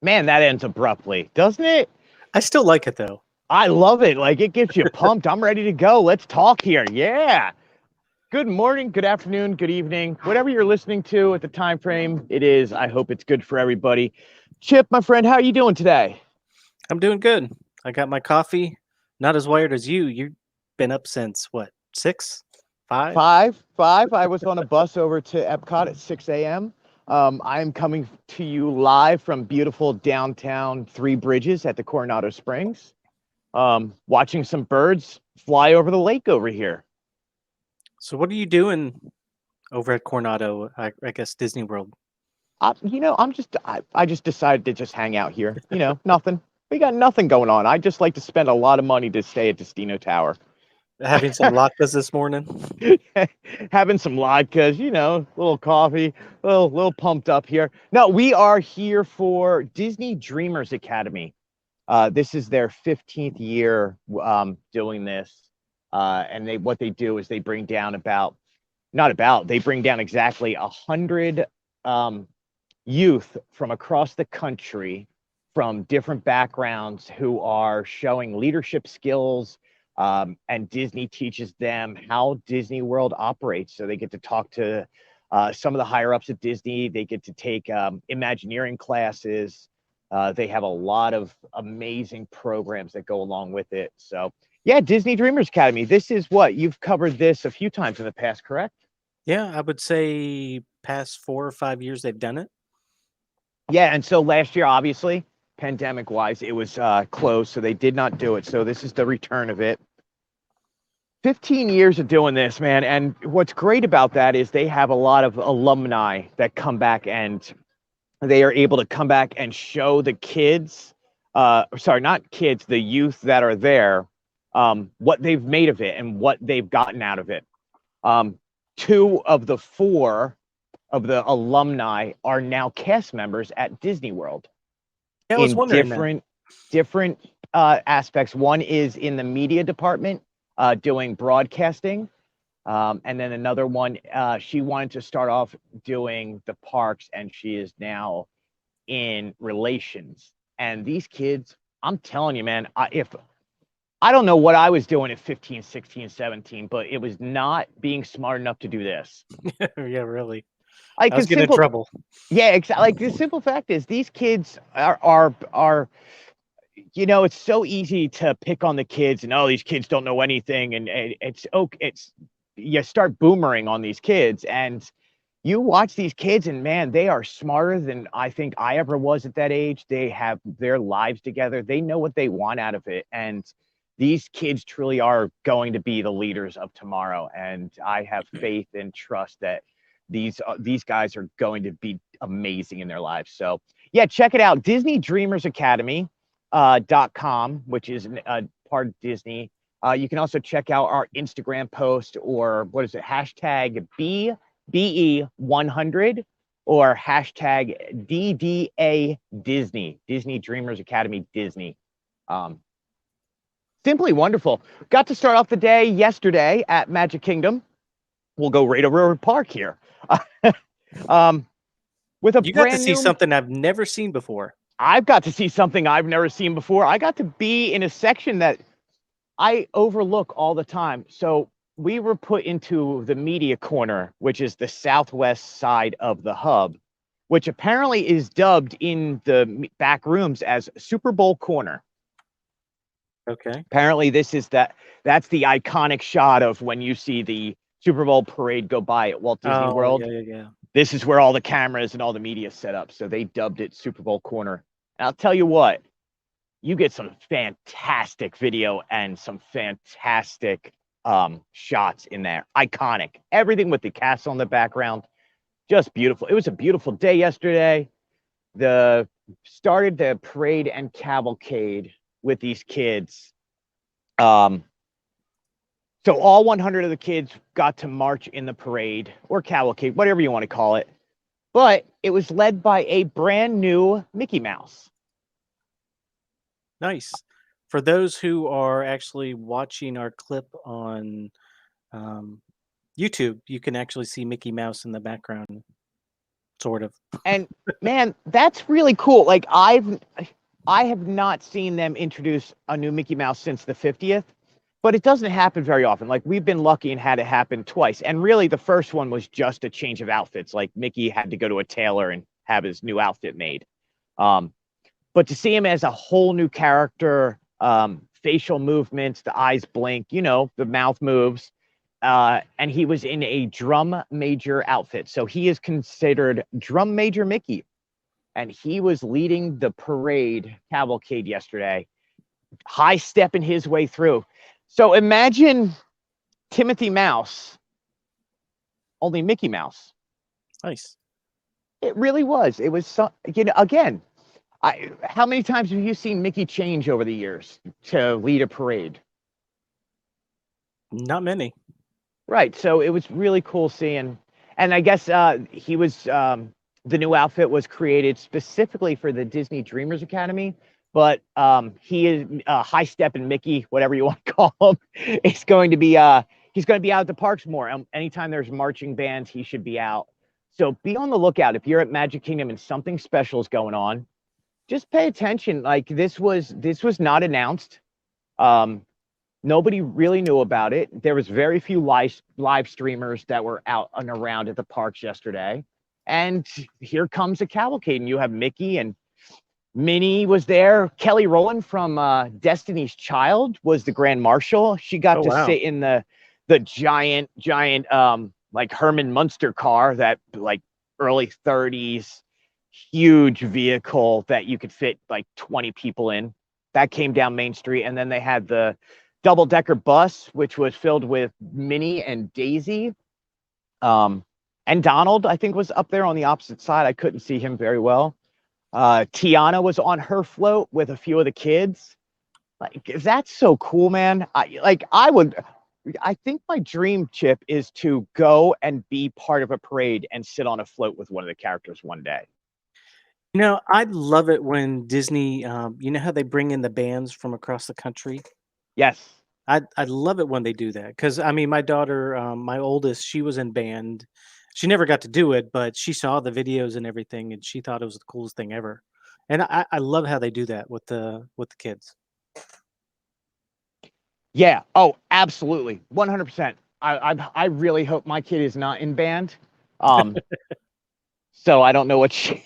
Man, that ends abruptly, doesn't it? I still like it though. I love it. Like, it gets you pumped. I'm ready to go. Let's talk here. Yeah. Good morning, good afternoon, good evening, whatever you're listening to at the time frame it is. I hope it's good for everybody. Chip, my friend, how are you doing today? I'm doing good. I got my coffee. Not as wired as you. You've been up since what? 6? 5? Five. I was on a bus over to Epcot at 6 a.m. I am coming to you live from beautiful downtown Three Bridges at the Coronado Springs. Watching some birds fly over the lake over here. So what are you doing over at Coronado? I guess Disney World. I just decided to just hang out here. Nothing. We got nothing going on. I just like to spend a lot of money to stay at Destino Tower. Having some latkes this morning. Having some latkes, a little coffee, little pumped up here. No, we are here for Disney Dreamers Academy. This is their 15th year doing this. And what they do is they bring down they bring down exactly 100 youth from across the country from different backgrounds who are showing leadership skills, and Disney teaches them how Disney World operates. So they get to talk to some of the higher ups at Disney. They get to take Imagineering classes. They have a lot of amazing programs that go along with it. So yeah, Disney Dreamers Academy. This is what you've covered this a few times in the past, correct? Yeah, I would say past 4 or 5 years they've done it. Yeah, and so last year, obviously, pandemic-wise, it was closed, so they did not do it. So this is the return of it. 15 years of doing this, man, and what's great about that is they have a lot of alumni that come back, and they are able to come back and show the kids, sorry, not kids, the youth that are there, what they've made of it and what they've gotten out of it. 2 of the 4 of the alumni are now cast members at Disney World. Yeah, I was in wondering that. different aspects. One is in the media department, doing broadcasting, and then another one, she wanted to start off doing the parks, and she is now in relations. And these kids, I'm telling you, man, I don't know what I was doing at 15, 16, 17, but it was not being smart enough to do this. Yeah, really. Like I was the getting in simple, trouble. yeah, exactly. Like the simple fact is, these kids are. It's so easy to pick on the kids, and these kids don't know anything, and it's you start boomerang on these kids, and you watch these kids, and man, they are smarter than I think I ever was at that age. They have their lives together. They know what they want out of it, and these kids truly are going to be the leaders of tomorrow. And I have faith and trust that these guys are going to be amazing in their lives. So yeah, check it out. Disney Dreamers Academy .com, which is part of Disney. You can also check out our Instagram post, or what is it? Hashtag BBE100 or hashtag DDA Disney, Disney Dreamers Academy Disney. Simply wonderful. Got to start off the day yesterday at Magic Kingdom. We'll go right over to Park here. With a You got to brand see new something I've never seen before. I've got to see something I've never seen before. I got to be in a section that I overlook all the time. So we were put into the media corner, which is the southwest side of the hub, which apparently is dubbed in the back rooms as Super Bowl corner. Okay. Apparently that's the iconic shot of when you see the Super Bowl parade go by at Walt Disney World. Yeah. This is where all the cameras and all the media set up. So they dubbed it Super Bowl corner. And I'll tell you what, you get some fantastic video and some fantastic shots in there. Iconic. Everything with the castle in the background. Just beautiful. It was a beautiful day yesterday. Started the parade and cavalcade with these kids. So all 100 of the kids got to march in the parade or cavalcade, whatever you want to call it. But it was led by a brand new Mickey Mouse. Nice. For those who are actually watching our clip on YouTube, you can actually see Mickey Mouse in the background. sort of. And man, that's really cool. Like I have not seen them introduce a new Mickey Mouse since the 50th, but it doesn't happen very often. Like we've been lucky and had it happen twice. And really the first one was just a change of outfits. Like Mickey had to go to a tailor and have his new outfit made. Um, but to see him as a whole new character, facial movements, the eyes blink, the mouth moves. And he was in a drum major outfit. So he is considered drum major Mickey. And he was leading the parade cavalcade yesterday, high stepping his way through. So imagine Timothy Mouse, only Mickey Mouse. Nice. It really was. It was, again, how many times have you seen Mickey change over the years to lead a parade? Not many. Right. So it was really cool seeing, and I guess he was, the new outfit was created specifically for the Disney Dreamers Academy, but he is High Step and Mickey, whatever you want to call him, is going to be, he's going to be out at the parks more. Anytime there's marching bands, he should be out. So be on the lookout. If you're at Magic Kingdom and something special is going on, just pay attention. Like this was not announced. Nobody really knew about it. There was very few live streamers that were out and around at the parks yesterday. And here comes a cavalcade, and you have Mickey and Minnie was there. Kelly Rowland from Destiny's Child was the Grand Marshal. She got to sit in the giant like Herman Munster car, that like early 30s huge vehicle that you could fit like 20 people in. That came down Main Street, and then they had the double-decker bus, which was filled with Minnie and Daisy. And Donald, I think, was up there on the opposite side. I couldn't see him very well. Tiana was on her float with a few of the kids. Like, that's so cool, man. I think my dream, Chip, is to go and be part of a parade and sit on a float with one of the characters one day. I love it when Disney, you know how they bring in the bands from across the country? Yes. I love it when they do that because I mean, my daughter, my oldest, she was in band. She never got to do it, but she saw the videos and everything, and she thought it was the coolest thing ever. And I love how they do that with the kids. Yeah. Oh, absolutely. 100%. I really hope my kid is not in band. So I don't know what she.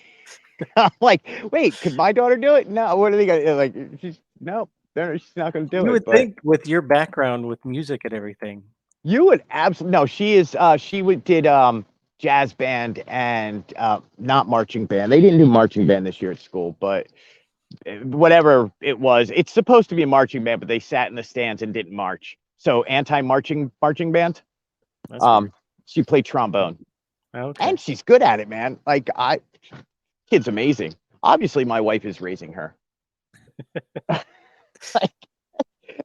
I'm like, wait, could my daughter do it? No. What are they gonna like? She's no. She's not going to do it. You would think with your background with music and everything. You would absolutely no. She is. Did jazz band and not marching band. They didn't do marching band this year at school, but whatever it was, it's supposed to be a marching band, but they sat in the stands and didn't march. So anti-marching band. She played trombone. Okay. And she's good at it, man. Like kid's amazing. Obviously, my wife is raising her. Like,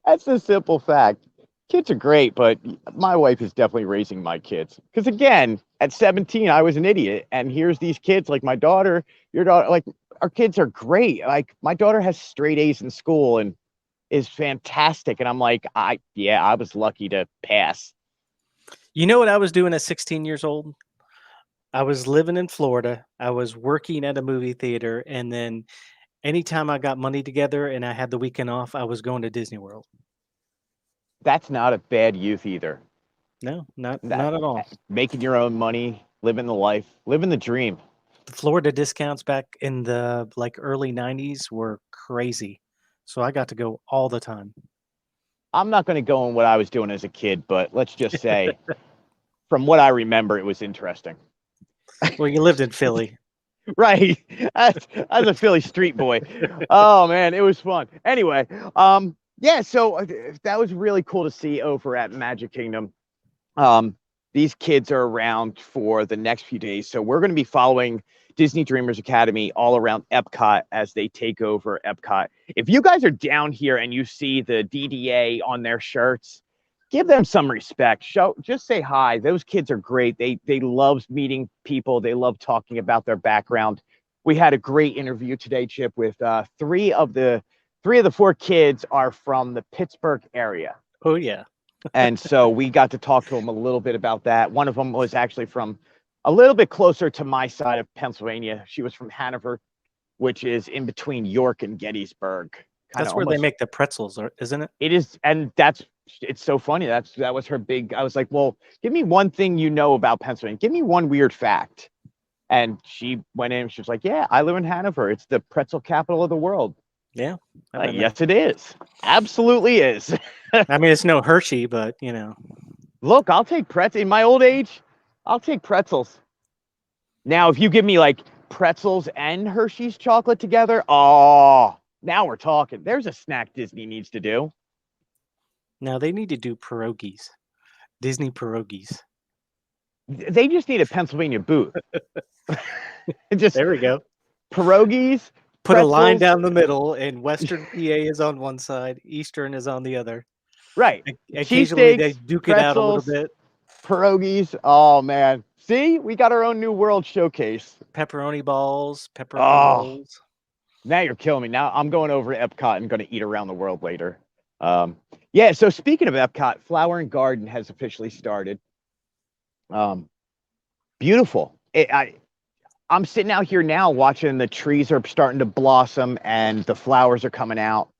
that's a simple fact. Kids are great, but my wife is definitely raising my kids. Because again, at 17, I was an idiot, and here's these kids like my daughter, your daughter. Like our kids are great. Like my daughter has straight A's in school and is fantastic, and I'm like, I was lucky to pass. You know what I was doing at 16 years old? I was living in Florida. I was working at a movie theater, and then anytime I got money together and I had the weekend off, I was going to Disney World. That's not a bad youth either. No, not at all. Making your own money, living the life, living the dream. The Florida discounts back in the early 90s were crazy. So I got to go all the time. I'm not going to go on what I was doing as a kid, but let's just say from what I remember, it was interesting. Well, you lived in Philly. Right. As a Philly street boy. Oh man, it was fun. Anyway, yeah, so that was really cool to see over at Magic Kingdom. These kids are around for the next few days. So we're going to be following Disney Dreamers Academy all around Epcot as they take over Epcot. If you guys are down here and you see the DDA on their shirts, give them some respect. Just say hi. Those kids are great. They love meeting people. They love talking about their background. We had a great interview today, Chip, with three of the 4 kids are from the Pittsburgh area. Oh yeah. And so we got to talk to them a little bit about that. One of them was actually from a little bit closer to my side of Pennsylvania. She was from Hanover, which is in between York and Gettysburg. Kind of That's where they almost make the pretzels, isn't it? it is, and it's so funny. That was her big. I was like, well, give me one thing you know about Pennsylvania. Give me one weird fact. And she went in. She was like, yeah, I live in Hanover. It's the pretzel capital of the world. Yeah, I've Like, been there. yes, it is. Absolutely is. I mean, it's no Hershey, but you know. Look, I'll take pretzels. In my old age, I'll take pretzels. Now, if you give me like pretzels and Hershey's chocolate together, oh, now we're talking. There's a snack Disney needs to do. Now they need to do pierogies, Disney pierogies. They just need a Pennsylvania booth. Just There we go. pierogies, Put a line pretzels. down the middle, and Western PA is on one side, Eastern is on the other. Right. Occasionally they Cheesesteaks, duke it out a little pretzels, bit. pierogies. Oh, man. See, we got our own new world showcase. Pepperoni balls, pepperoni Oh, rolls. now you're killing me. Now I'm going over to Epcot and going to eat around the world later. Yeah, so speaking of Epcot, Flower and Garden has officially started. Beautiful. I'm sitting out here now watching the trees are starting to blossom and the flowers are coming out.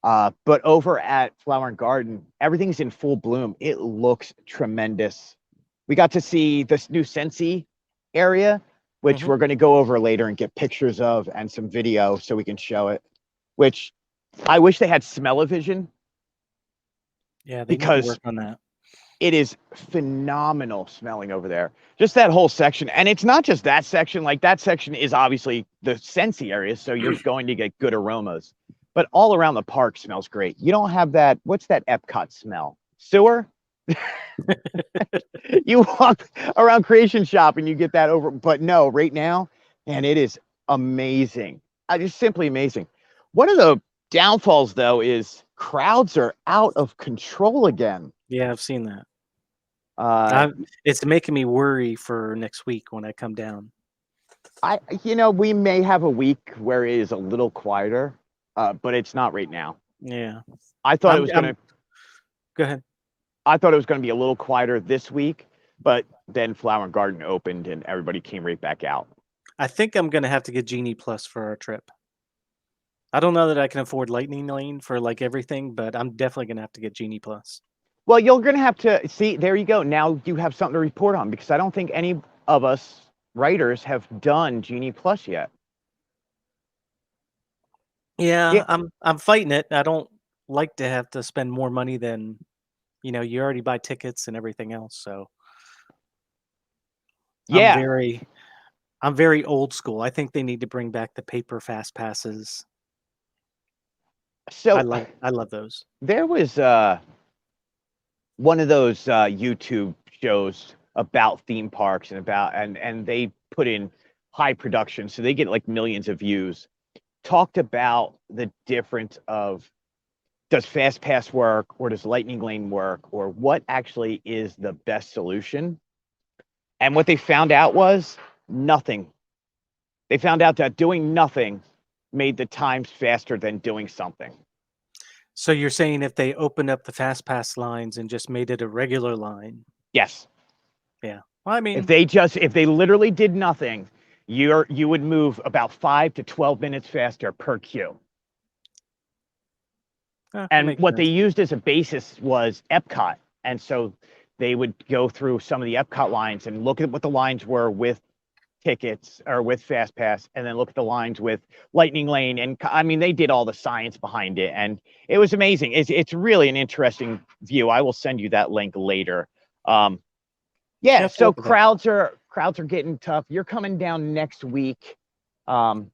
But over at Flower and Garden, everything's in full bloom. It looks tremendous. We got to see this new Scentsy area, which we're going to go over later and get pictures of and some video so we can show it, which I wish they had smell-o-vision. Yeah, they need to work on that. It is phenomenal smelling over there. Just that whole section. And it's not just that section. Like that section is obviously the Scentsy area, so you're going to get good aromas. But all around the park smells great. You don't have that, what's that Epcot smell? Sewer? You walk around Creation Shop and you get that over. But no, right now, and it is amazing. Just simply amazing. One of the downfalls, though, is crowds are out of control again. Yeah, I've seen that. It's making me worry for next week when I come down. We may have a week where it is a little quieter, but it's not right now. Yeah. I thought it was going to. Go ahead. I thought it was going to be a little quieter this week, but then Flower and Garden opened and everybody came right back out. I think I'm going to have to get Genie Plus for our trip. I don't know that I can afford Lightning Lane for like everything, but I'm definitely going to have to get Genie Plus. Well, you're going to have to see, there you go. Now you have something to report on because I don't think any of us writers have done Genie Plus yet. Yeah, I'm fighting it. I don't like to have to spend more money than, you already buy tickets and everything else. So yeah, I'm very old school. I think they need to bring back the paper fast passes. So I love those. There was one of those YouTube shows about theme parks and they put in high production, so they get like millions of views. Talked about the difference of does Fast Pass work or does Lightning Lane work or what actually is the best solution. And what they found out was nothing. They found out that doing nothing made the times faster than doing something. So you're saying if they opened up the fast pass lines and just made it a regular line? Yes. Yeah. Well, I mean, if they literally did nothing, you would move about 5 to 12 minutes faster per queue. And what they used as a basis was Epcot. And so they would go through some of the Epcot lines and look at what the lines were with tickets or with Fast Pass, and then look at the lines with Lightning Lane. And I mean, they did all the science behind it, and it was amazing. It's really an interesting view. I will send you that link later. Yeah, so crowds are getting tough. You're coming down next week. So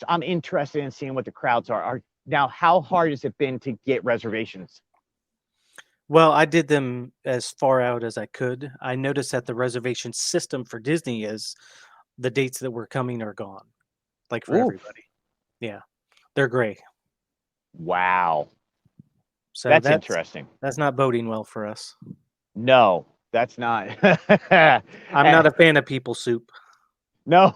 I'm interested in seeing what the crowds are. Now, how hard has it been to get reservations? Well, I did them as far out as I could. I noticed that the reservation system for Disney is the dates that were coming are gone, like for everybody. Yeah, they're gray. Wow. So that's interesting. That's not boding well for us. No, that's not. I'm not a fan of people soup. No,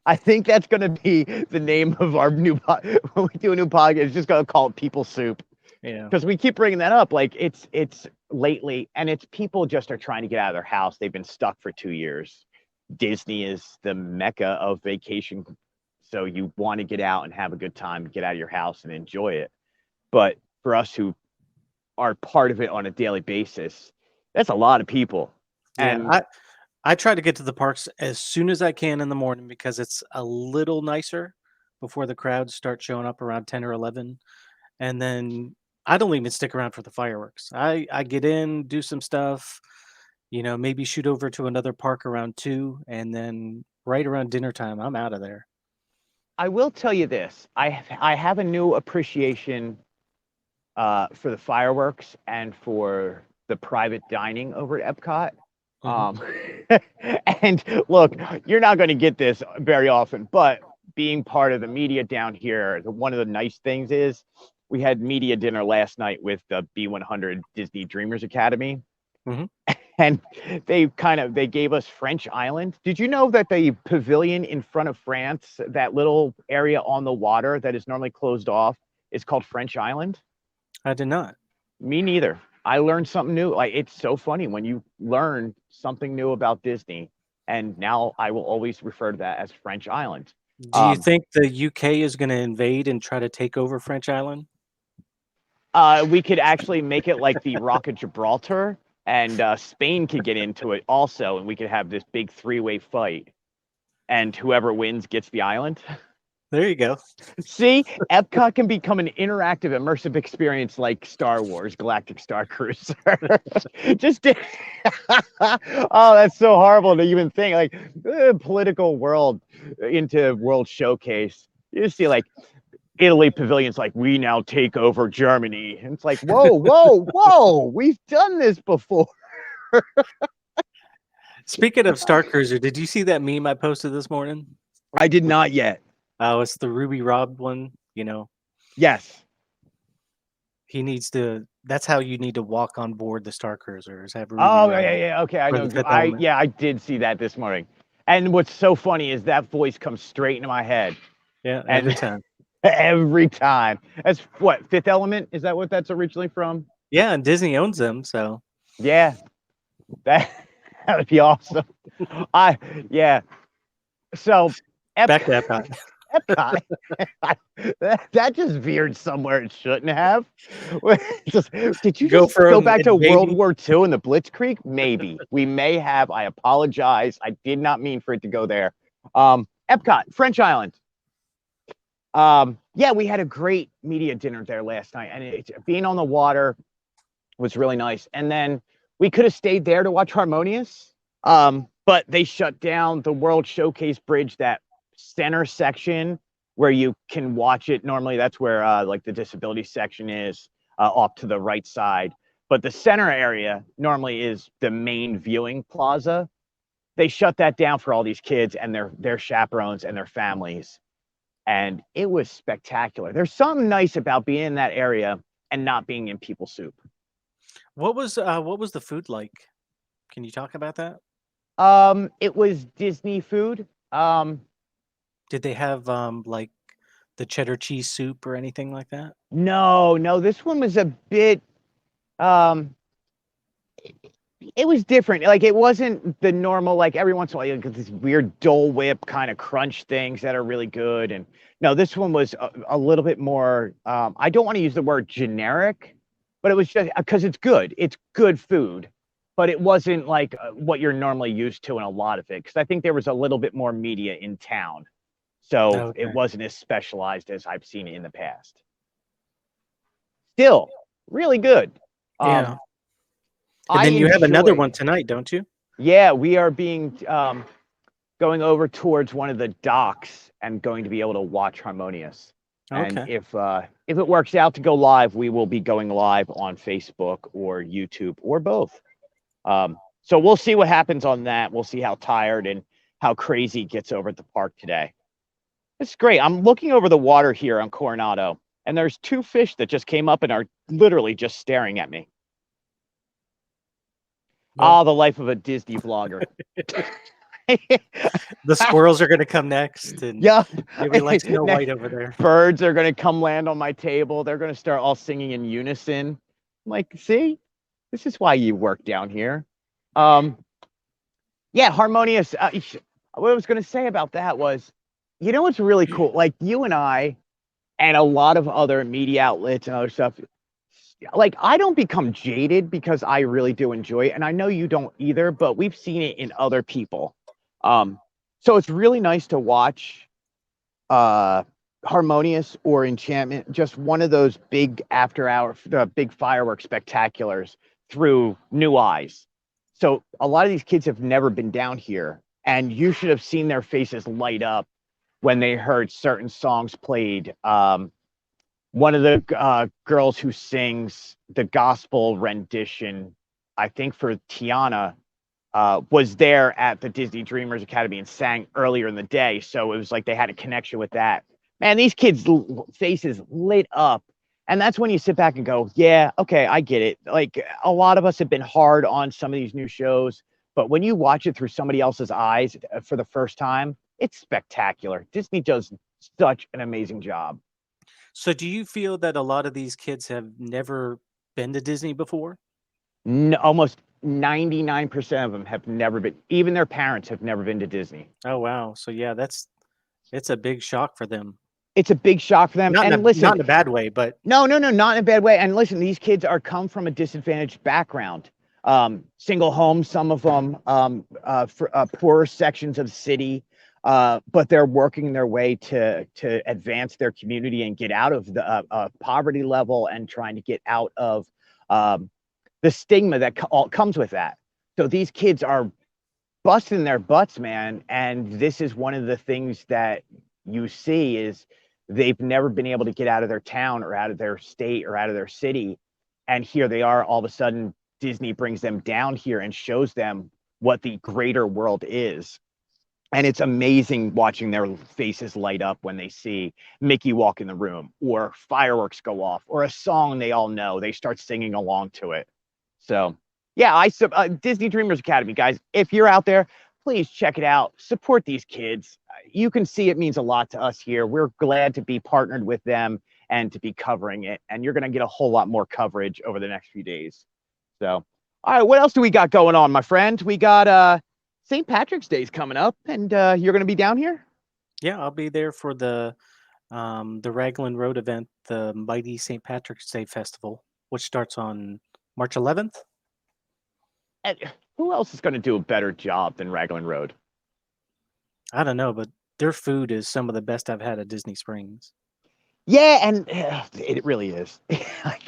I think that's going to be the name of our new when we do a new podcast. It's just going to call it People Soup. Yeah, because we keep bringing that up. Like it's lately, and it's people just are trying to get out of their house. They've been stuck for 2 years. Disney is the mecca of vacation. So you want to get out and have a good time, get out of your house and enjoy it. But for us who are part of it on a daily basis, that's a lot of people. Yeah, And I try to get to the parks as soon as I can in the morning because it's a little nicer before the crowds start showing up around 10 or 11. And then I don't even stick around for the fireworks. I get in, do some stuff, maybe shoot over to another park around 2, and then right around dinner time, I'm out of there. I will tell you this: I have a new appreciation for the fireworks and for the private dining over at Epcot. Mhm. Um, and look, you're not going to get this very often, but being part of the media down here, one of the nice things is we had media dinner last night with the B100 Disney Dreamers Academy, Mhm. and they gave us French Island. Did you know that the pavilion in front of France, that little area on the water that is normally closed off, is called French Island? I did not. Me neither. I learned something new. Like, it's so funny when you learn something new about Disney, and now I will always refer to that as French Island. Do you Um, think the UK is gonna invade and try to take over French Island? we could actually make it like the Rock of Gibraltar, and Spain could get into it also, and we could have this big three-way fight, and whoever wins gets the island. There you go. See, Epcot can become an interactive, immersive experience like Star Wars Galactic Star Cruiser. Just oh, that's so horrible to even think. Like, political world into World Showcase. You just see like Italy pavilions, like, we now take over Germany, and it's like, whoa, whoa, whoa, we've done this before. Speaking of Star Cruiser, did you see that meme I posted this morning? I did not yet. Oh, it's the Ruby Rob one. Yes. He needs to. That's how you need to walk on board the Star Cruiser is have Ruby Oh, yeah, Rob yeah. Okay, I for know. the fifth element. I did see that this morning. And what's so funny is that voice comes straight into my head. Yeah, every And time. every time. That's what, Fifth Element? Is that what that's originally from? Yeah, and Disney owns them, so Yeah. That that would be awesome. I Yeah. So back to Epcot, Epcot. Epcot. That just veered somewhere it shouldn't have. Just, did you Go just go from back to World invading. War II and the Blitzkrieg? Maybe. We may have. I apologize. I did not mean for it to go there. Epcot, French Island. Yeah, we had a great media dinner there last night, and being on the water was really nice. And then we could have stayed there to watch Harmonious, but they shut down the World Showcase Bridge, that center section where you can watch it. Normally, that's where like the disability section is, off to the right side. But the center area normally is the main viewing plaza. They shut that down for all these kids and their chaperones and their families, and it was spectacular. There's something nice about being in that area and not being in People Soup. What was the food like? Can you talk about that? It was Disney food. Did they have like the cheddar cheese soup or anything like that? No, no, this one was a bit. Um, it was different. Like, it wasn't the normal. Like, every once in a while, you get these weird Dole Whip kind of crunch things that are really good. And no, this one was a little bit more. I don't want to use the word generic, but it was just because it's good. It's good food, but it wasn't like what you're normally used to in a lot of it. Because I think there was a little bit more media in town, so it Okay. wasn't as specialized as I've seen it in the past. Still, really good. Yeah. Um, And I then you have another enjoyed. one tonight, don't you? Yeah, we are being going over towards one of the docks and going to be able to watch Harmonious. And Okay. if it works out to go live, we will be going live on Facebook or YouTube or both. So we'll see what happens on that. We'll see how tired and how crazy it gets over at the park today. It's great. I'm looking over the water here on Coronado, and there's two fish that just came up and are literally just staring at me. Well, Ah, the life of a Disney vlogger. the squirrels are gonna come next, and Yup. you'll be like Snow White over there. Birds are going to come land on my table. They're going to start all singing in unison. I'm like, see, this is why you work down here. Um, Yeah, harmonious. What I was going to say about that was, you know what's really cool? Like you and I and a lot of other media outlets and other stuff, like I don't become jaded because I really do enjoy it, and I know you don't either, but we've seen it in other people. Um, so it's really nice to watch uh harmonious or enchantment, just one of those big after hour big fireworks spectaculars through new eyes. So a lot of these kids have never been down here, and you should have seen their faces light up when they heard certain songs played. One of the girls who sings the gospel rendition, I think for Tiana, was there at the Disney Dreamers Academy and sang earlier in the day. So it was like they had a connection with that. Man, these kids' faces lit up. And that's when you sit back and go, yeah, okay, I get it. Like a lot of us have been hard on some of these new shows, but when you watch it through somebody else's eyes for the first time, it's spectacular. Disney does such an amazing job. So do you feel that a lot of these kids have never been to Disney before? Almost 99% of them have never been, even their parents have never been to Disney. Oh wow. So yeah, it's a big shock for them. It's a big shock for them. And Not listen, in a bad way, but no, no, no, not in a bad way. And listen, these kids are come from a disadvantaged background. Single homes, some of them, for poorer sections of the city, but they're working their way to advance their community and get out of the poverty level and trying to get out of um, the stigma that all comes with that. So these kids are busting their butts, man. And this is one of the things that you see is they've never been able to get out of their town or out of their state or out of their city. And here they are, all of a sudden, Disney brings them down here and shows them what the greater world is. And it's amazing watching their faces light up when they see Mickey walk in the room or fireworks go off or a song they all know. They start singing along to it. So, yeah, Disney Dreamers Academy, guys. If you're out there, please check it out. Support these kids. You can see it means a lot to us here. We're glad to be partnered with them and to be covering it. And you're going to get a whole lot more coverage over the next few days. So, all right, what else do we got going on, my friend? We got St. Patrick's Day's coming up, and you're going to be down here. yeah, I'll be there for the Raglan Road event, the Mighty St. Patrick's Day Festival, which starts on March 11th. And who else is going to do a better job than Raglan Road? I don't know, but their food is some of the best I've had at Disney Springs. Yeah, and it really is.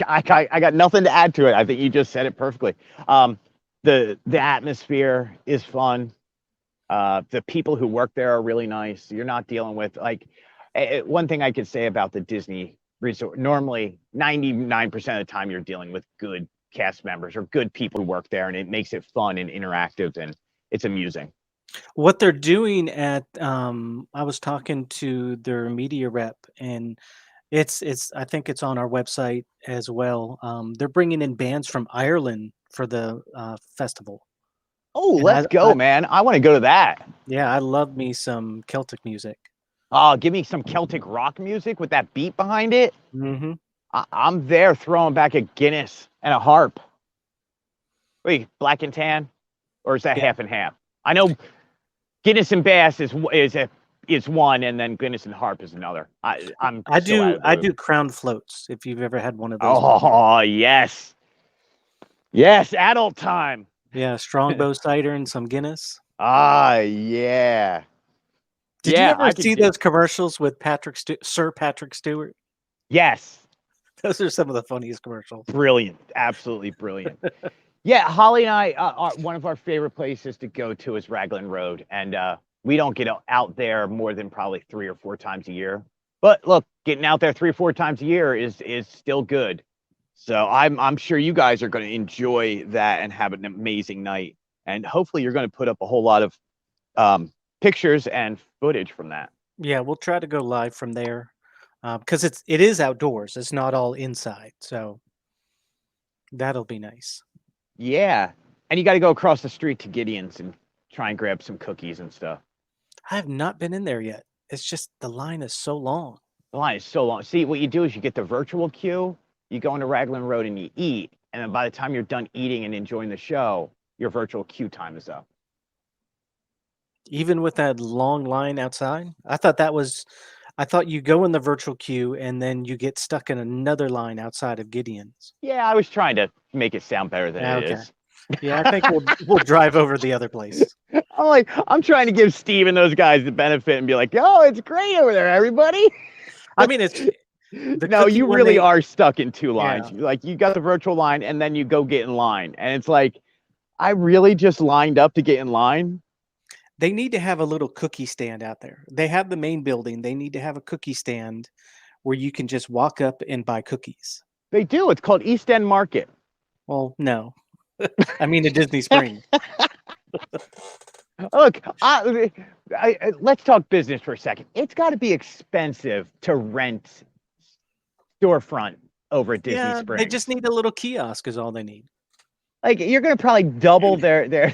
I got nothing to add to it. I think you just said it perfectly. Um, the atmosphere is fun. The people who work there are really nice. You're not dealing with like one thing I could say about the Disney resort. Normally, 99% of the time, you're dealing with good cast members or good people who work there, and it makes it fun and interactive, and it's amusing. What they're doing at I was talking to their media rep, and it's I think it's on our website as well. They're bringing in bands from Ireland for the festival, Oh, and let's go, I man! I want to go to that. yeah, I love me some Celtic music. Oh, give me some Celtic rock music with that beat behind it. Hmm. I'm there throwing back a Guinness and a harp. Wait, black and tan, or is that Yeah, half and half? I know Guinness and Bass is one, and then Guinness and Harp is another. I'm so out of the I loop. do crown floats. If you've ever had one of those before, Oh yes, yes, adult time. yeah, Strongbow cider and some Guinness. Ah yeah, Did you yeah. ever I could see do. those commercials with Sir Patrick Stewart? Yes, Those are some of the funniest commercials. brilliant, absolutely brilliant. Yeah, Holly and I, one of our favorite places to go to is Raglan Road, and we don't get out there more than probably 3 or 4 times a year. But look, getting out there 3 or 4 times a year is still good. So I'm sure you guys are going to enjoy that and have an amazing night, and hopefully you're going to put up a whole lot of pictures and footage from that. Yeah, we'll try to go live from there because it is outdoors. It's not all inside, so that'll be nice. Yeah, and you got to go across the street to Gideon's and try and grab some cookies and stuff. I have not been in there yet. It's just the line is so long. The line is so long. See, what you do is you get the virtual queue, you go into Raglan Road and you eat, and then by the time you're done eating and enjoying the show, your virtual queue time is up. Even with that long line outside? I thought you go in the virtual queue and then you get stuck in another line outside of Gideon's. Yeah, I was trying to make it sound better than Ah, it okay. is. Yeah, I think we'll drive over the other place. I'm trying to give Steve and those guys the benefit and be like, "Oh, it's great over there, everybody." I mean, it's the No, cookie you when really they are stuck in two yeah, lines. Like you got the virtual line and then you go get in line. And it's like, I really just lined up to get in line. they need to have a little cookie stand out there. They have the main building, they need to have a cookie stand where you can just walk up and buy cookies. They do. It's called East End Market. Well, no. I mean, a Disney Spring. Look, let's talk business for a second. It's got to be expensive to rent storefront over at Disney Yeah, they just Springs. need a little kiosk is all they need. Like you're gonna probably double their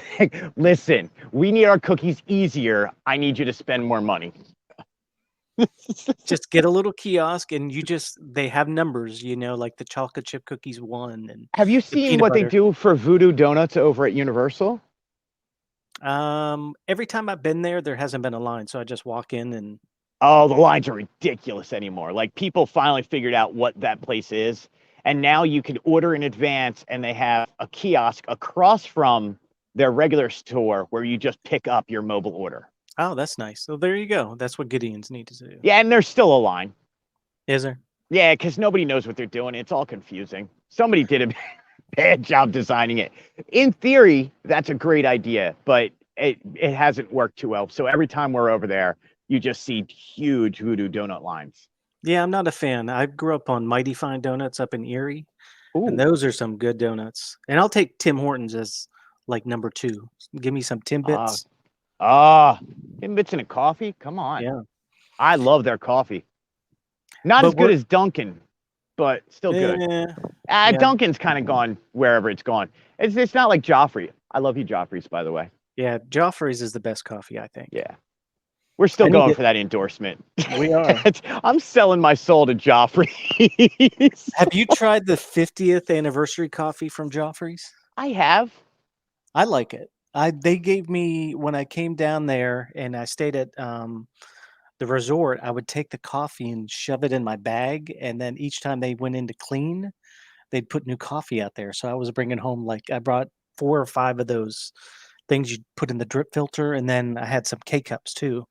listen, we need our cookies easier. I need you to spend more money. Just get a little kiosk and they have numbers, like the chocolate chip cookies 1 and Have you the seen peanut what they butter. do for Voodoo Donuts over at Universal? Every time I've been there, there hasn't been a line, so I just walk in and Oh, the lines are ridiculous anymore. Like people finally figured out what that place is. And now you can order in advance and they have a kiosk across from their regular store where you just pick up your mobile order. oh, that's nice. So there you go. That's what Gideon's need to do. Yeah, and there's still a line. Is there? Yeah, because nobody knows what they're doing. It's all confusing. Somebody did a bad job designing it. In theory, that's a great idea, but it hasn't worked too well. So every time we're over there, you just see huge Voodoo Donut lines. Yeah, I'm not a fan. I grew up on Mighty Fine Donuts up in Erie, and Ooh, those are some good donuts. And I'll take Tim Hortons as like number 2. Give me some ah, Timbits. ah, Timbits in a coffee. Come on, Yeah. I love their coffee. Not as But good we're as Dunkin', but still good. eh, yeah. Dunkin's kind of gone wherever it's gone. It's not like Joffrey. I love you, Joffrey's, by the way. Yeah, Joffrey's is the best coffee, I think. Yeah. We're still I need going to for that endorsement. We are. I'm selling my soul to Joffrey. Have you tried the 50th anniversary coffee from Joffrey's? I have. I like it. They gave me when I came down there and I stayed at the resort, I would take the coffee and shove it in my bag, and then each time they went in to clean, they'd put new coffee out there. So I was bringing home like I brought 4 or 5 of those things you put in the drip filter, and then I had some K cups too.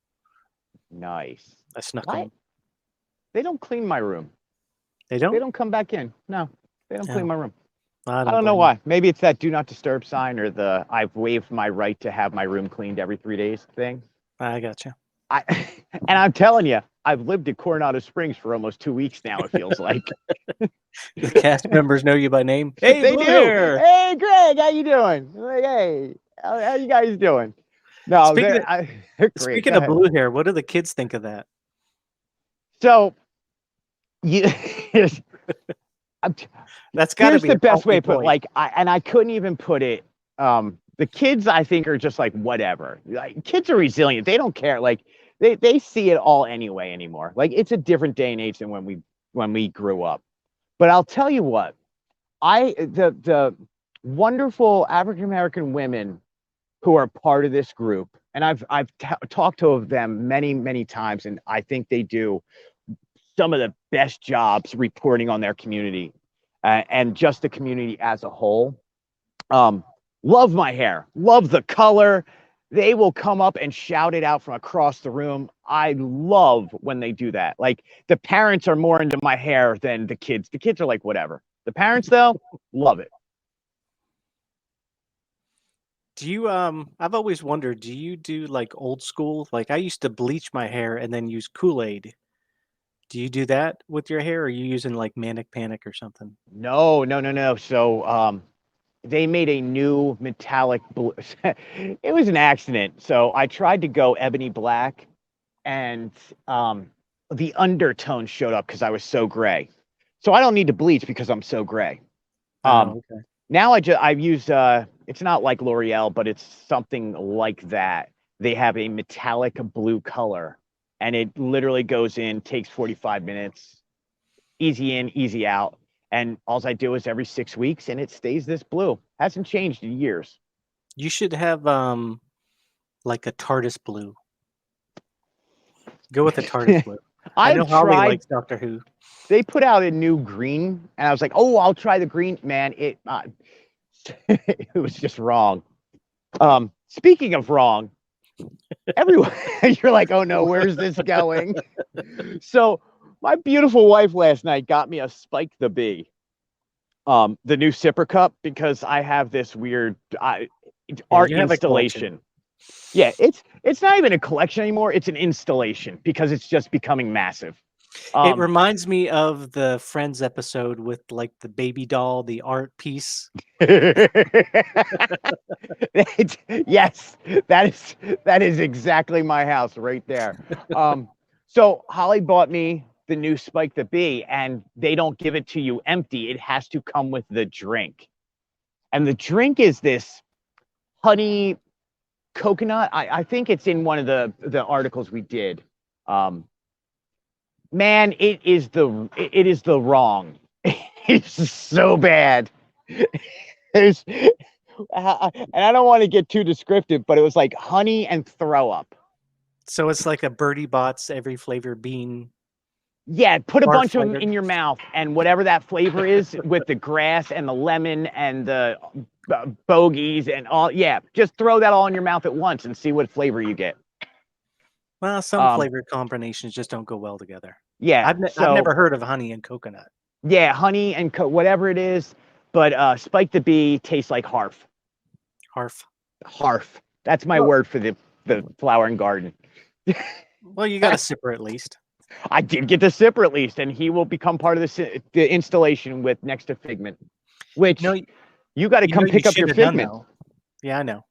Nice. I snuck What? them. They don't clean my room. They They don't? don't come back in. No, they don't clean No, my room. I I don't don't know blame you. why. Maybe it's that do not disturb sign or the I've waived my right to have my room cleaned every 3 days thing. I gotcha. I and I'm telling you, I've lived at Coronado Springs for almost 2 weeks now. It feels like The cast members know you by name. Hey, they Blue do. Hair. Hey, Greg, how you doing? Like, hey, how you guys doing? No, Speaking of they're great. Go speaking of ahead. blue hair, what do the kids think of that? So you, I'm That's got to here's be the a best way talking to put it. point. Like I couldn't even put it. The kids I think are just like whatever. Like kids are resilient. They don't care. Like they see it all anyway anymore. Like it's a different day and age than when we grew up. But I'll tell you what, the wonderful African American women who are part of this group, and I've talked to them many times, and I think they do some of the best jobs reporting on their community and just the community as a whole. Um, love my hair, love the color. They will come up and shout it out from across the room. I love when they do that. Like the parents are more into my hair than the kids. The kids are like, whatever. The parents, though, love it. Do you I've always wondered, do you do like old school? Like I used to bleach my hair and then use Kool-Aid. Do you do that with your hair or are you using like Manic Panic or something? No, no, no, no. So they made a new metallic blue. It was an accident. So I tried to go ebony black, and the undertone showed up because I was so gray. So I don't need to bleach because I'm so gray. Um, Oh, okay. now I've used it's not like L'Oreal, but it's something like that. They have a metallic blue color, and it literally goes in, takes 45 minutes, easy in, easy out. And all I do is every 6 weeks, and it stays this blue. Hasn't changed in years. You should have like a TARDIS blue. Go with a TARDIS blue. I I've know Holly tried. likes Doctor Who. They put out a new green, and I was like, "Oh, I'll try the green." Man, it was just wrong. Speaking of wrong, everyone, you're like, "Oh no, where's this going?" So my beautiful wife last night got me a Spike the Bee, the new sipper cup, because I have this weird Yeah, art you have a collection. installation. Yeah, it's not even a collection anymore. It's an installation because it's just becoming massive. It Um, reminds me of the Friends episode with like the baby doll, the art piece. yes, that is exactly my house right there. So Holly bought me the new Spike the Bee, and they don't give it to you empty. It has to come with the drink, and the drink is this honey coconut. I think it's in one of the articles we did. Um, man, it is the wrong. It's so bad. There's, and I don't want to get too descriptive, but it was like honey and throw up. So it's like a Birdie Bots every flavor bean Yeah, put a bar bunch of them flavored. in your mouth, and whatever that flavor is with the grass and the lemon and the bogeys and all, yeah, just throw that all in your mouth at once and see what flavor you get. Well, some flavored combinations just don't go well together. Yeah, I've so never heard of honey and coconut. yeah, honey and whatever it is, but Spike the Bee tastes like harf. Harf. Harf. That's my Well, word for the flower and garden. well, you got a sipper at least. I did get the sipper at least, and he will become part of the installation with next to Figment, which No, you got to you know come you pick up should your have done Figment. though. Yeah, I know.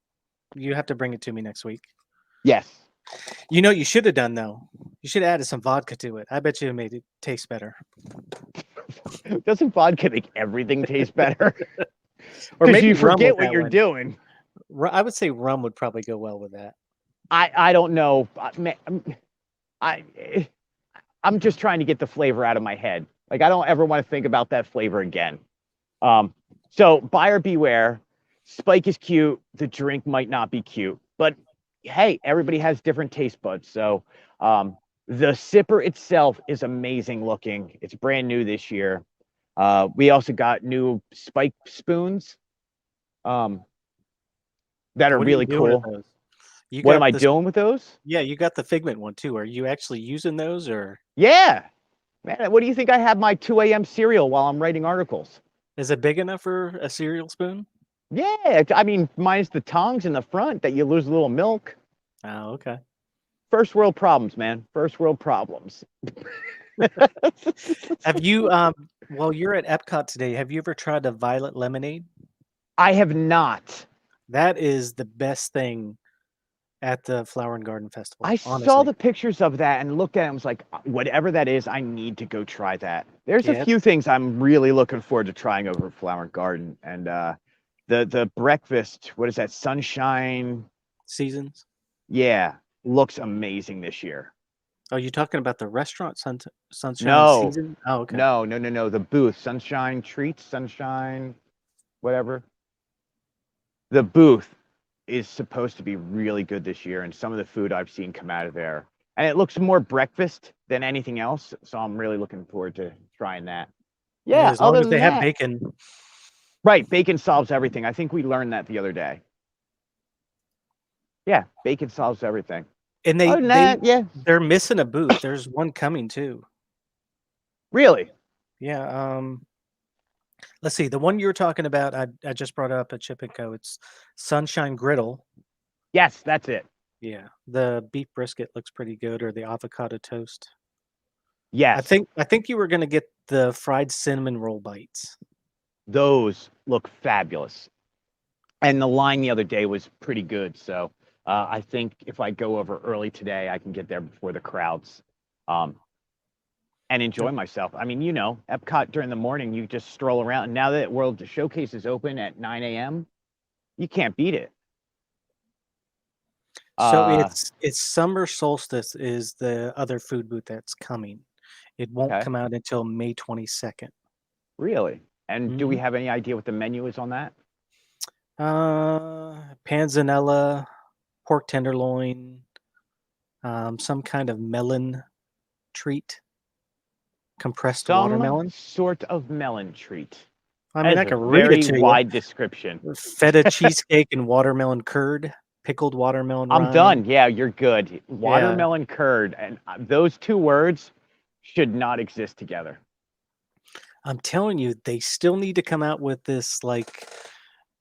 You have to bring it to me next week. Yes. You know what you should have done though? You should have added some vodka to it. I bet you it made it taste better. Doesn't vodka make everything taste better? Or Because maybe you rum forget with what that you're one. doing. I would say rum would probably go well with that. I don't know. I I'm just trying to get the flavor out of my head. Like I don't ever want to think about that flavor again. So buyer beware. Spike is cute. The drink might not be cute, but hey, everybody has different taste buds. So the sipper itself is amazing looking. It's brand new this year. We also got new Spike spoons um, that are What are you really doing with cool. those? You What am got I this. doing with those? Yeah, you got the Figment one too. Are you actually using those or Yeah, man. What do you think I have my 2 a.m. cereal while I'm writing articles? is it big enough for a cereal spoon? Yeah, I mean, minus the tongs in the front that you lose a little milk. Oh, okay. First world problems, man. First world problems. Have you while you're at Epcot today, have you ever tried a violet lemonade? I have not. That is the best thing at the Flower and Garden Festival, I saw honestly. the pictures of that and looked at it and was like, whatever that is, I need to go try that. There's a Yeah, few things I'm really looking forward to trying over at Flower and Garden. And the breakfast, what is that? Sunshine. seasons. Yeah, looks amazing this year. Oh, you talking about the restaurant Sunshine No, Season? Oh, okay. no. The booth, Sunshine Treats, Sunshine, whatever. The booth is supposed to be really good this year, and some of the food I've seen come out of there, and it looks more breakfast than anything else. So I'm really looking forward to trying that. Yeah, Yeah. as long Other as than they have that, bacon. right? Bacon solves everything. I think we learned that the other day. Yeah, bacon solves everything. And Other than that, yeah, they're missing a booth. There's one coming too. really. Yeah, let's see. The one you were talking about, I just brought up at Chip and Co. It's Sunshine Griddle. Yes, that's it. Yeah, the beef brisket looks pretty good, or the avocado toast. Yes, I think you were gonna get the fried cinnamon roll bites. those look fabulous. And the line the other day was pretty good. So I think if I go over early today, I can get there before the crowds um, and enjoy myself. I mean, Epcot during the morning, you just stroll around. And now that World Showcase is open at 9 a.m., you can't beat it. So Uh, it's summer solstice is the other food booth that's coming. It won't okay, come out until May 22nd. really? And do we Hmm. have any idea what the menu is on that? Panzanella, pork tenderloin, some kind of melon treat, compressed Some watermelon. sort of melon treat. I That mean, is I a can read it very to you. wide description. Feta cheesecake and watermelon curd, pickled watermelon I'm rind. done. Yeah, you're good. Yeah, Watermelon curd, and those two words should not exist together. I'm telling you, they still need to come out with this like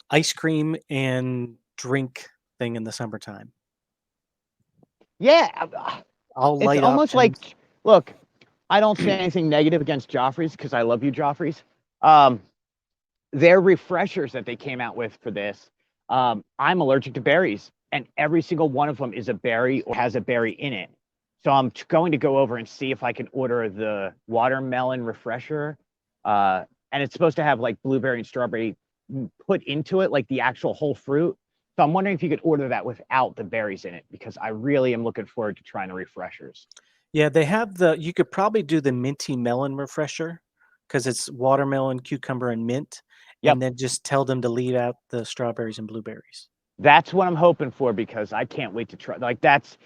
ice cream and drink thing in the summertime. Yeah, All it's light almost options. like, look, I don't say anything negative against Joffrey's because I love you, Joffrey's. Um, their refreshers that they came out with for this, I'm allergic to berries, and every single one of them is a berry or has a berry in it. So I'm going to go over and see if I can order the watermelon refresher. And it's supposed to have like blueberry and strawberry put into it, like the actual whole fruit. So I'm wondering if you could order that without the berries in it, because I really am looking forward to trying the refreshers. Yeah, they have you could probably do the minty melon refresher because it's watermelon, cucumber, and mint, Yep. and then just tell them to leave out the strawberries and blueberries. That's what I'm hoping for, because I can't wait to try. Like, that's,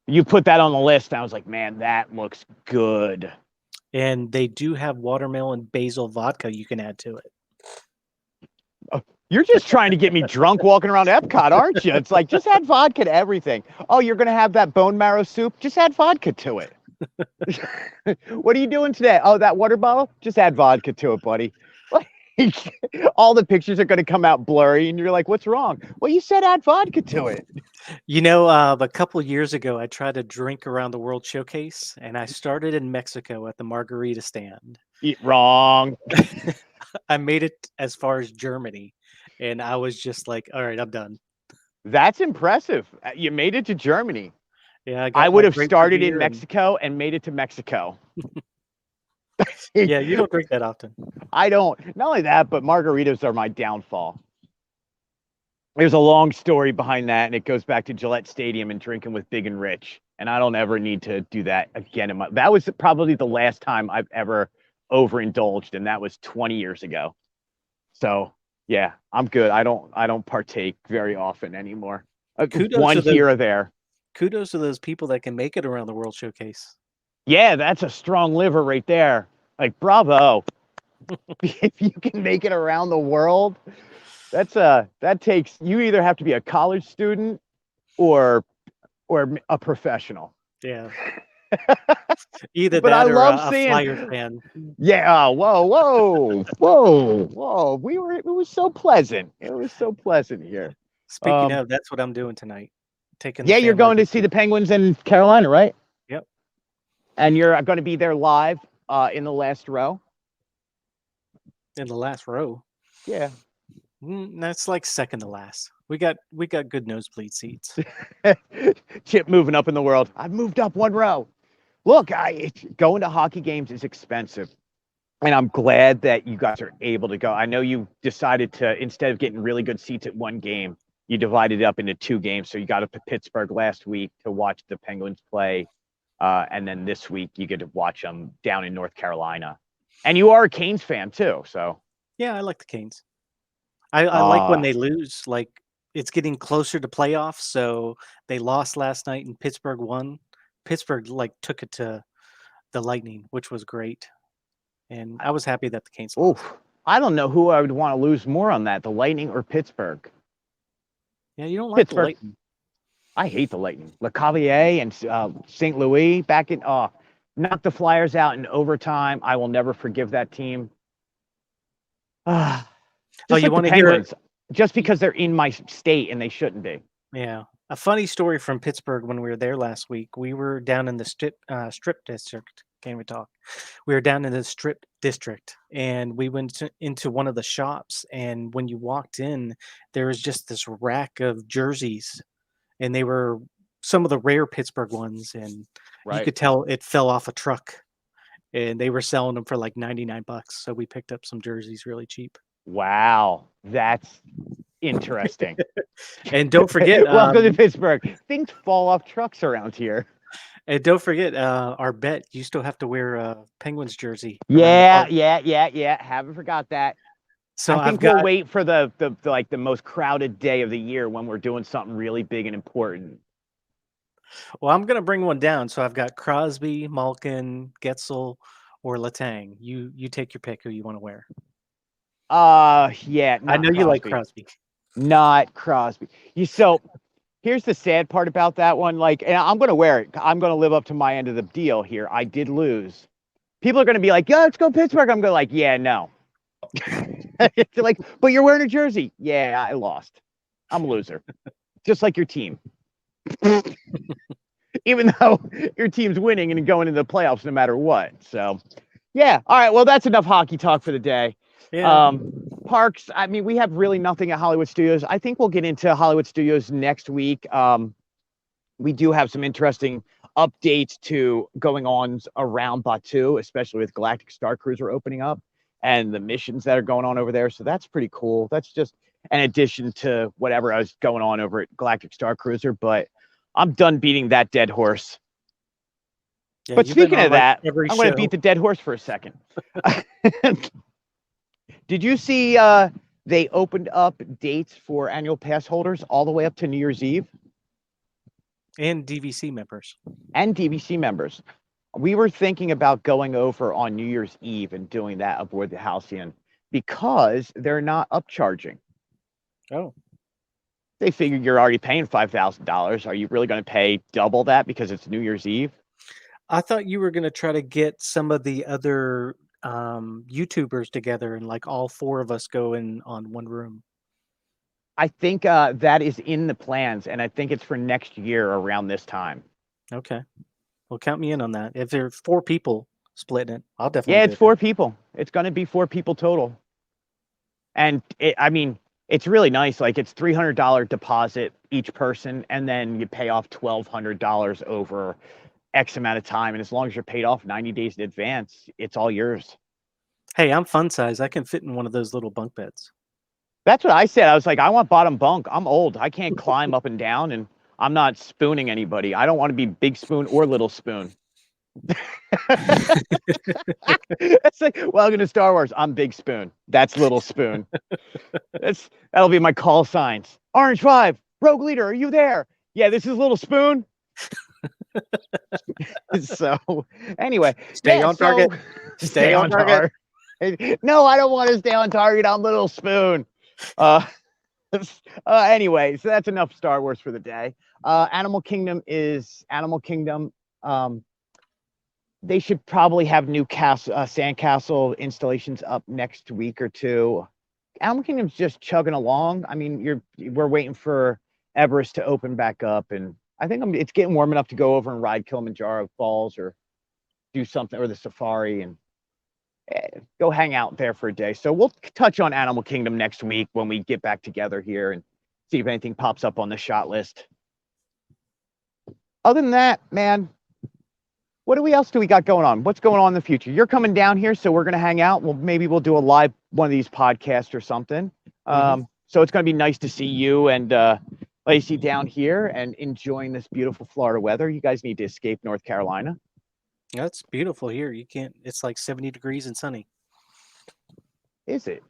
you put that on the list, and I was like, man, that looks good. And they do have watermelon basil vodka you can add to it. You're just trying to get me drunk walking around Epcot, aren't you? It's like, just add vodka to everything. Oh, you're going to have that bone marrow soup? Just add vodka to it. What are you doing today? Oh, that water bottle? Just add vodka to it, buddy. All the pictures are going to come out blurry, and you're like, what's wrong? Well, you said add vodka to it. You know, a couple years ago, I tried to drink around the World Showcase, and I started in Mexico at the margarita stand. Wrong. I made it as far as Germany, and I was just like, "All right, I'm done." That's impressive. You made it to Germany. Yeah, I I got would my have grapefruit started in beer, and Mexico and made it to Mexico. yeah, you don't drink that often. I don't. Not only that, but margaritas are my downfall. There's a long story behind that, and it goes back to Gillette Stadium and drinking with Big and Rich. And I don't ever need to do that again. That was probably the last time I've ever overindulged, and that was 20 years ago. So yeah, I'm good. I don't partake very often anymore. Kudos One to those here or there. kudos to those people that can make it around the World Showcase. Yeah, that's a strong liver right there. Like, bravo. If you can make it around the world, that takes, you either have to be a college student or a professional. Yeah, either But I that or love a seeing, Flyers fan. yeah, whoa. It was so pleasant. It was so pleasant here. Speaking Um, of, that's what I'm doing tonight. Taking the yeah, you're family going to to see see. the Penguins in Carolina, right? Yep, And you're going to be there live in the last row. in the last row. Yeah. That's like second to last. We got good nosebleed seats. Chip moving up in the world. I've moved up one row. Look, going to hockey games is expensive. And I'm glad that you guys are able to go. I know you decided to, instead of getting really good seats at one game, you divided it up into two games. So you got up to Pittsburgh last week to watch the Penguins play. And then this week you get to watch them down in North Carolina. And you are a Canes fan too. So, Yeah, I like the Canes. I like when uh, they lose. Like it's getting closer to playoffs, so they lost last night and Pittsburgh won. Pittsburgh like took it to the Lightning, which was great, and I was happy that the Canes lost. I don't know who I would want to lose more on that, the Lightning or Pittsburgh. Yeah, you don't like the Pittsburgh. Lightning. I hate the Lightning. LeCavier and St. Louis back in, knocked the Flyers out in overtime. I will never forgive that team. Oh, Just you like the want to hear? Penguins, just because they're in my state and they shouldn't be. Yeah, a funny story from Pittsburgh when we were there last week. We were down in the strip district. Can't we talk? We were down in the strip district, and we went into one of the shops. And when you walked in, there was just this rack of jerseys, and they were some of the rare Pittsburgh ones. And you Right. could tell it fell off a truck, and they were selling them for like $99. So we picked up some jerseys really cheap. Wow. That's interesting. And don't forget, Welcome to Pittsburgh. Things fall off trucks around here. our bet. You still have to wear a Penguins jersey around the Yeah, park. yeah. Haven't forgot that. So I I've think we'll got wait for the most crowded day of the year when we're doing something really big and important. well, I'm gonna bring one down. So I've got Crosby, Malkin, Getzel, or Letang. You take your pick who you want to wear. Yeah, I not know you like Crosby. Crosby. Not Crosby. So here's the sad part about that one. Like, and I'm gonna wear it. I'm gonna live up to my end of the deal here. I did lose. People are gonna be like, "Yeah, let's go Pittsburgh." I'm going like, "Yeah, no." It's like, but you're wearing a jersey. Yeah, I lost. I'm a loser, just like your team. Even though your team's winning and going into the playoffs no matter what. So, yeah. All right. Well, that's enough hockey talk for the day. Yeah. Um, Parks. I mean, we have really nothing at Hollywood Studios. I think we'll get into Hollywood Studios next week. We do have some interesting updates to going on around Batu, especially with Galactic Star Cruiser opening up and the missions that are going on over there. So that's pretty cool. That's just an addition to whatever I was going on over at Galactic Star Cruiser. But I'm done beating that dead horse. Yeah, But you've been speaking on of like that, every I'm going to beat show. the dead horse for a second. Did you see they opened up dates for annual pass holders all the way up to New Year's Eve And DVC members. and DVC members? We were thinking about going over on New Year's Eve and doing that aboard the Halcyon because they're not upcharging. Oh, They figure you're already paying $5,000. Are you really going to pay double that because it's New Year's Eve? I thought you were gonna try to get some of the other YouTubers together and like all four of us go in on one room. I think that is in the plans, and I think it's for next year around this time. Okay. Well, count me in on that. If there are four people splitting it, I'll definitely Yeah, be it's there. 4 people. It's going to be 4 people total. And I mean, it's really nice. Like it's $300 deposit each person, and then you pay off $1,200 over X amount of time. And as long as you're paid off 90 days in advance, it's all yours. Hey, I'm fun size. I can fit in one of those little bunk beds. That's what I said. I was like, I want bottom bunk. I'm old. I can't climb up and down, and I'm not spooning anybody. I don't want to be big spoon or little spoon. It's like, welcome to Star Wars. I'm Big Spoon. That's Little Spoon. That'll be my call signs. Orange 5, Rogue Leader, are you there? Yeah, this is Little Spoon. So anyway, Stay yeah, on target. so Stay on target. No, I don't want to stay on target. I'm Little Spoon. Uh, anyway, so that's enough Star Wars for the day. Animal Kingdom is Animal Kingdom. They should probably have new sandcastle installations up next week or two. Animal Kingdom's just chugging along. I mean, we're waiting for Everest to open back up, and I think it's getting warm enough to go over and ride Kilimanjaro Falls or do something, or the safari, and go hang out there for a day. So we'll touch on Animal Kingdom next week when we get back together here and see if anything pops up on the shot list. Other than that, man, what else do we got going on? What's going on in the future? You're coming down here, so we're going to hang out. Well, maybe we'll do a live one of these podcasts or something. So it's going to be nice to see you and Lacey down here and enjoying this beautiful Florida weather. You guys need to escape North Carolina. That's beautiful here. You can't. It's like 70 degrees and sunny. Is it?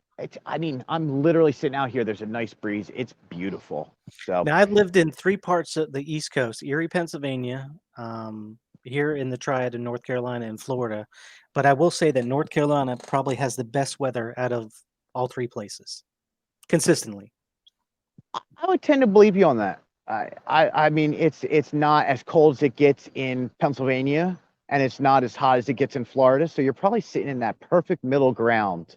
I mean, I'm literally sitting out here. There's a nice breeze. It's beautiful. So Now I've lived in three parts of the East Coast: Erie, Pennsylvania, here in the Triad in North Carolina, and Florida. But I will say that North Carolina probably has the best weather out of all three places, consistently. I would tend to believe you on that. I mean, it's not as cold as it gets in Pennsylvania, and it's not as hot as it gets in Florida. So you're probably sitting in that perfect middle ground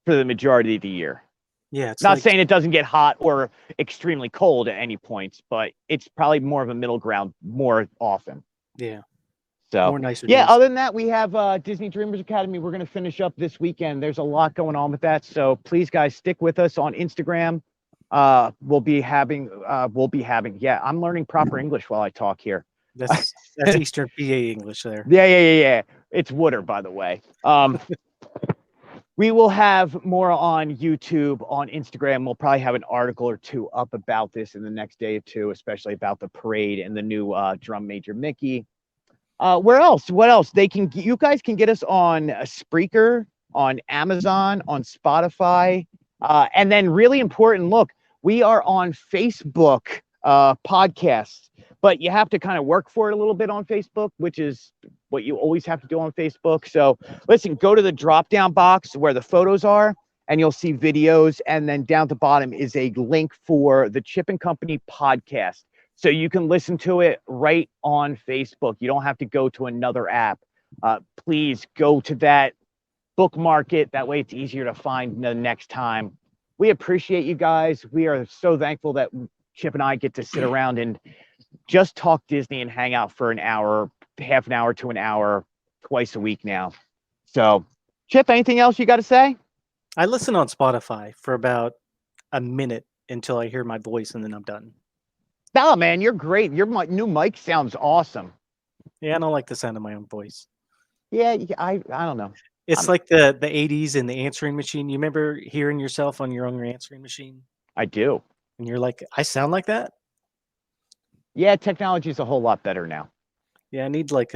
for the majority of the year. Yeah, it's Not like saying it doesn't get hot or extremely cold at any points, but it's probably more of a middle ground more often. yeah, So more nicer yeah, days. other than that, we have Disney Dreamers Academy. We're going to finish up this weekend. There's a lot going on with that. So please, guys, stick with us on Instagram. We'll be having, yeah, I'm learning proper English while I talk here. That's Eastern PA English there. Yeah. It's Wooder, by the way. We will have more on YouTube, on Instagram. We'll probably have an article or two up about this in the next day or two, especially about the parade and the new drum major Mickey. Where else? What else? You guys can get us on Spreaker. on Amazon, on Spotify, and then really important. Look, we are on Facebook podcasts, but you have to kind of work for it a little bit on Facebook, which is what you always have to do on Facebook. So listen, go to the drop down box where the photos are, and you'll see videos. And then down at the bottom is a link for the Chip and Company podcast. So you can listen to it right on Facebook. You don't have to go to another app. Please go to that, bookmark it. That way it's easier to find the next time. We appreciate you guys. We are so thankful that Chip and I get to sit around and just talk Disney and hang out for an hour, half an hour to an hour, twice a week now. So, Chip, anything else you got to say? I listen on Spotify for about a minute until I hear my voice, and then I'm done. No, man, you're great. Your new mic sounds awesome. Yeah, I don't like the sound of my own voice. Yeah, I don't know. It's like the 80s and the answering machine. You remember hearing yourself on your own answering machine? I do. And you're like, I sound like that? Yeah, technology is a whole lot better now. Yeah, I need like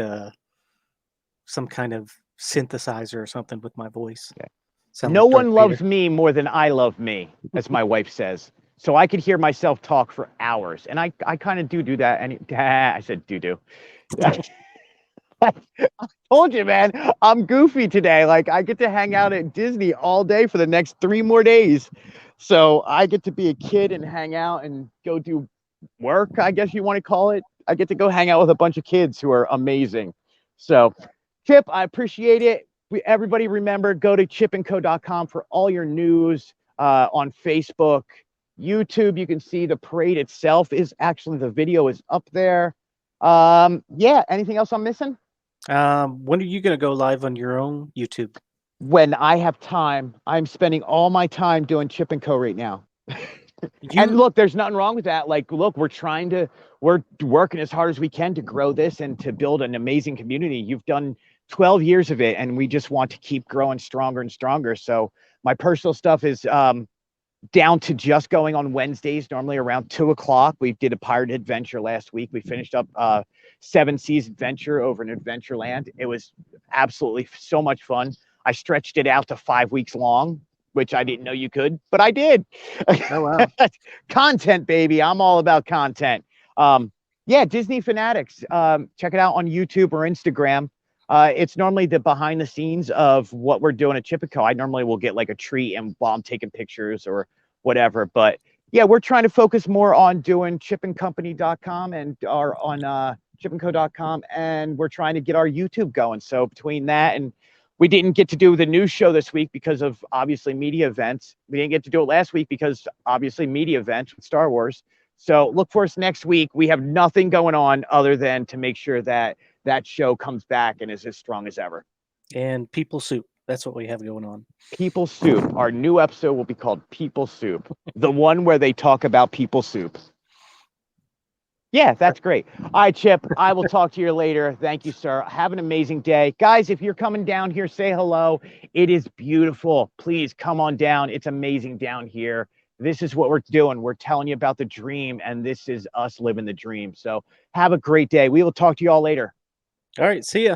some kind of synthesizer or something with my voice. Yeah. Sound No like Darth one loves Vader. me more than I love me, as my wife says. So I could hear myself talk for hours. And I kind of do that. And I said do. I told you, man, I'm goofy today. Like, I get to hang out at Disney all day for the next 3 more days. So I get to be a kid and hang out and go do work, I guess you want to call it. I get to go hang out with a bunch of kids who are amazing. So, Chip, I appreciate it. Everybody remember, go to chipandco.com for all your news on Facebook, YouTube. You can see the parade itself is actually, the video is up there. Yeah, anything else I'm missing? When are you going to go live on your own YouTube? When I have time. I'm spending all my time doing Chip and Co right now. And look, there's nothing wrong with that. Like, look, we're working as hard as we can to grow this and to build an amazing community. You've done 12 years of it, and we just want to keep growing stronger and stronger. So my personal stuff is down to just going on Wednesdays, normally around 2:00. We did a pirate adventure last week. We finished up 7 Seas adventure over in Adventureland. It was absolutely so much fun. I stretched it out to 5 weeks long, which I didn't know you could, but I did. Oh, wow. Content, baby. I'm all about content. Yeah, Disney Fanatics. Check it out on YouTube or Instagram. It's normally the behind the scenes of what we're doing at Chip and Co. I normally will get like a treat and while I'm taking pictures or whatever. But yeah, we're trying to focus more on doing chipandcompany.com and our on chipandco.com, and we're trying to get our YouTube going. So between that, and we didn't get to do the news show this week because of obviously media events. We didn't get to do it last week because obviously media events with Star Wars. So look for us next week. We have nothing going on other than to make sure that that show comes back and is as strong as ever. And People Soup. That's what we have going on. People Soup. Our new episode will be called People Soup. The one where they talk about people soup. Yeah, that's great. All right, Chip, I will talk to you later. Thank you, sir. Have an amazing day. Guys, if you're coming down here, say hello. It is beautiful. Please come on down. It's amazing down here. This is what we're doing. We're telling you about the dream, and this is us living the dream. So have a great day. We will talk to you all later. All right. See ya.